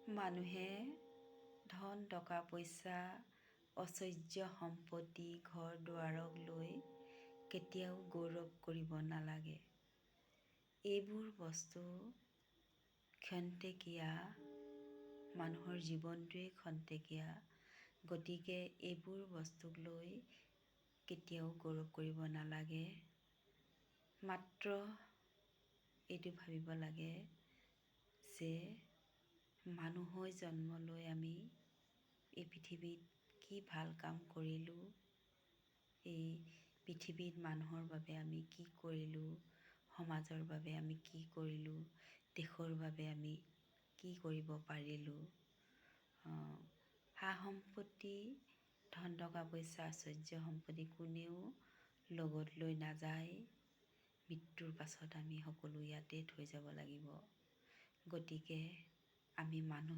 মানুহে ধন টকা পইচা ঐশ্বৰ্য সম্পত্তি ঘৰ দুৱাৰক লৈ কেতিয়াও গৌৰৱ কৰিব নালাগে। এইবোৰ বস্তু ক্ষন্তেকীয়া, মানুহৰ জীৱনটোৱেই ক্ষন্তেকীয়া। গতিকে এইবোৰ বস্তুক লৈ কেতিয়াও গৌৰৱ কৰিব নালাগে। মাত্ৰ এইটো ভাবিব লাগে যে মানুহ হৈ জন্ম লৈ আমি এই পৃথিৱীত কি ভাল কাম কৰিলোঁ, এই পৃথিৱীত মানুহৰ বাবে আমি কি কৰিলোঁ, সমাজৰ বাবে আমি কি কৰিলোঁ, দেশৰ বাবে আমি কি কৰিব পাৰিলোঁ। সা সম্পত্তি, ধন টকা পইচা ঐশ্বৰ্য সম্পত্তি কোনেও লগত লৈ নাযায়। মৃত্যুৰ পাছত আমি সকলো ইয়াতে থৈ যাব লাগিব। গতিকে আমি মানুহ